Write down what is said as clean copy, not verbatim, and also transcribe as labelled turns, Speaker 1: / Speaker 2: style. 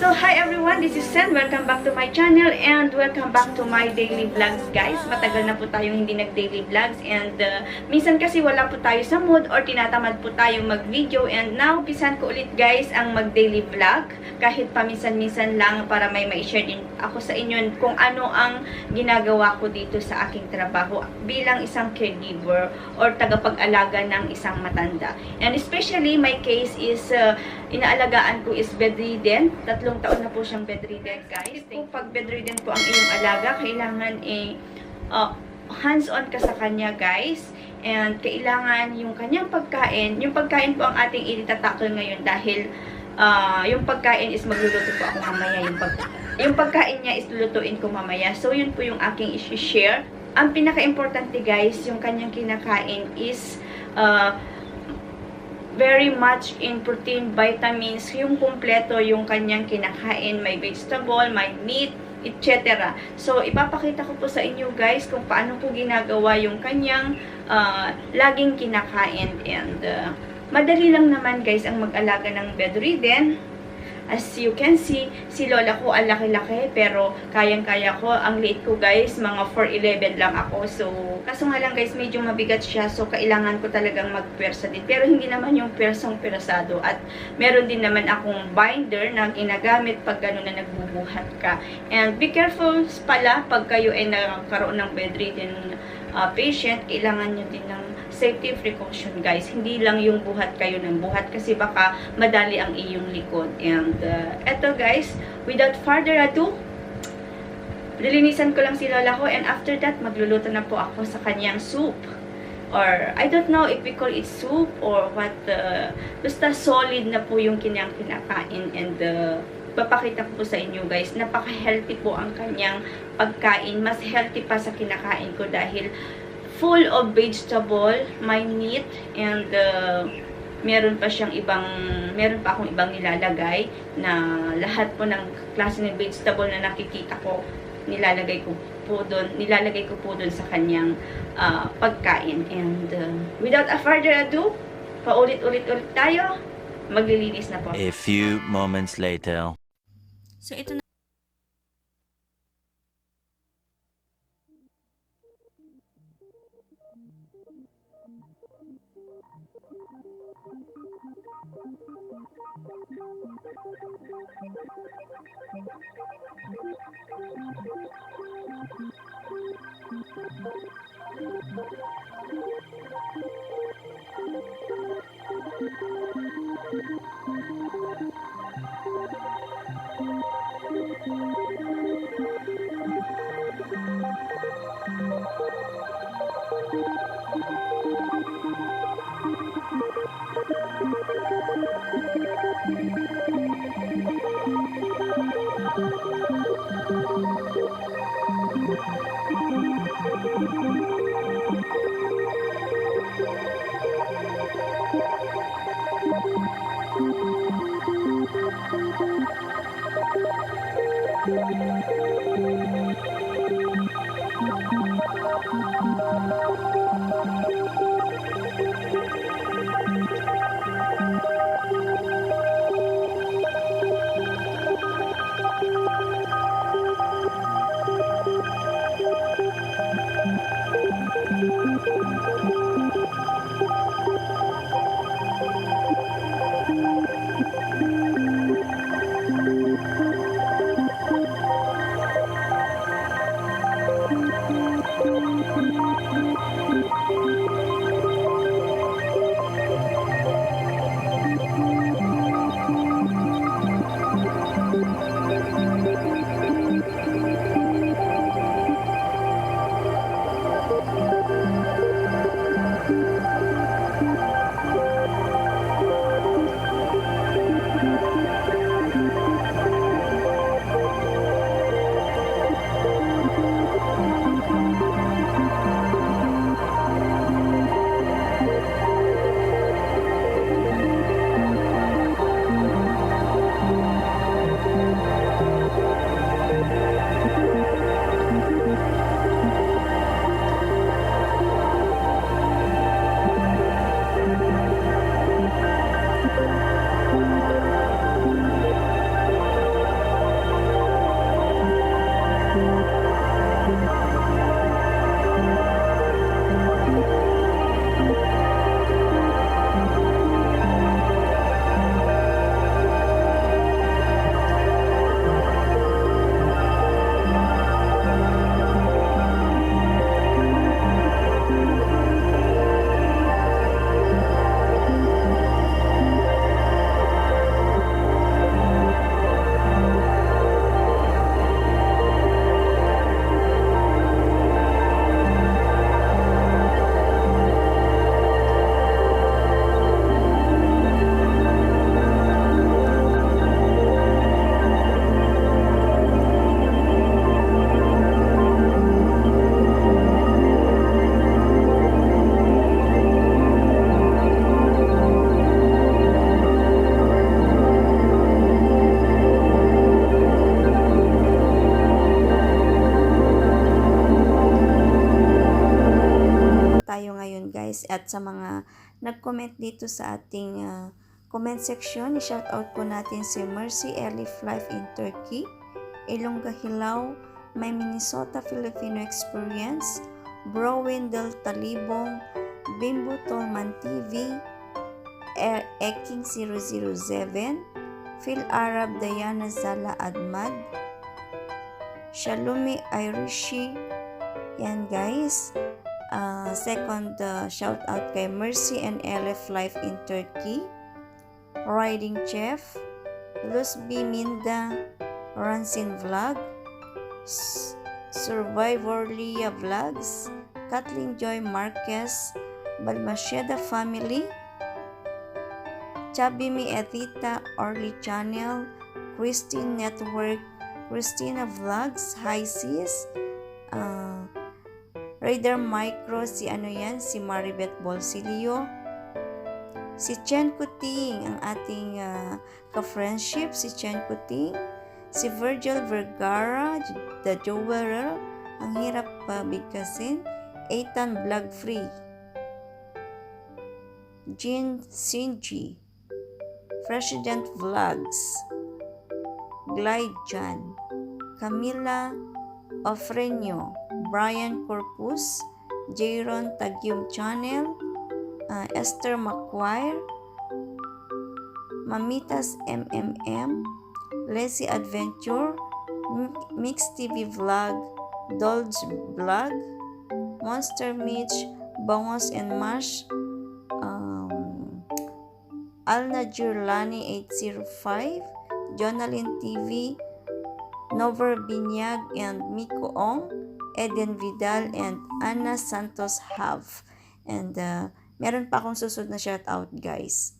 Speaker 1: So hi everyone, this is Sen. Welcome back to my channel and welcome back to my daily vlogs guys. Matagal na po tayong hindi nag-daily vlogs and minsan kasi wala po tayo sa mood or tinatamad po tayong mag-video and now pisan ko ulit guys ang mag-daily vlog kahit paminsan-minsan lang para may ma-share din ako sa inyo kung ano ang ginagawa ko dito sa aking trabaho bilang isang caregiver or tagapag-alaga ng isang matanda. And especially my case is inaalagaan ko is bedridden. 3 taon na po siyang bedridden guys. Kung pag bedridden po ang iyong alaga, kailangan hands-on ka sa kanya guys. And kailangan yung kanyang pagkain. Yung pagkain po ang ating itatackle ngayon dahil yung pagkain is magluluto po ako mamaya. Yung pagkain niya is lulutuin ko mamaya. So yun po yung aking i-share. Ang pinaka-importante guys, yung kanyang kinakain is very much in protein, vitamins, yung kumpleto yung kanyang kinakain, may vegetable, may meat, etc. So, ipapakita ko po sa inyo guys kung paano ko ginagawa yung kanyang laging kinakain. And madali lang naman guys ang mag-alaga ng bedridden. As you can see, si lola ko ang laki-laki pero kayang-kaya ko. Ang liit ko guys, mga 4'11 lang ako. So, kaso nga lang guys, medyo mabigat siya. So, kailangan ko talagang magpwersa din. Pero hindi naman yung pwersang pwersado. At meron din naman akong binder na ginagamit pag gano'n na nagbubuhat ka. And be careful pala pag kayo ay nagkaroon ng bedridden patient, kailangan nyo din ng safety precaution guys. Hindi lang yung buhat kayo ng buhat kasi baka madali ang iyong likod. And eto guys, without further ado, lilinisan ko lang si lola ko and after that, magluluto na po ako sa kanyang soup. Or, I don't know if we call it soup or what. Basta solid na po yung kanyang kinakain and papakita ko po sa inyo guys, napaka-healthy po ang kanyang pagkain. Mas healthy pa sa kinakain ko dahil full of vegetable, may meat, and meron pa akong ibang nilalagay na lahat po ng klase ng vegetable na nakikita ko, nilalagay ko po doon sa kanyang pagkain. And without a further ado, paulit-ulit tayo, maglilinis na po.
Speaker 2: A few moments later.
Speaker 1: So, ito na. at sa mga nag-comment dito sa ating comment section. I-shoutout po natin si Mercy Elif Life in Turkey, Ilongga Hilaw, My Minnesota Filipino Experience, Bro Wendell Talibong, Bimbo Tolman TV, Eking 007, Phil Arab Diana Zala Admad, Shalumi Irishi. Yan guys. Second shout out kay Mercy and Elif Life in Turkey, Riding Chef, Luz B. Minda, Ransin Vlog, Survivor Leah Vlogs, Kathleen Joy Marquez, Balmasheda Family, Chubby Mi Etita, Orly Channel, Christine Network, Christina Vlogs, Hi Sis, Raider Micro, si Maribeth Bolsilio, si Chen Kuting, ang ating ka-friendship, si Chen Kuting, si Virgil Vergara, The Jowerer, ang hirap bigkasin, Ethan Vlog Free, Jean Sinji, President Vlogs, Glide Jan, Camila Ofrenio, Brian Corpus, Jayron Tagyum Channel, Esther McQuire, Mamitas MMM, Leslie Adventure, Mix TV Vlog, Dolge Vlog, Monster Mitch, Bangos and Mash, Alna Jurlani 805, Jonalyn TV, Nover Binyag and Miko Ong, Eden Vidal and Ana Santos Have. And meron pa akong susunod na shoutout guys.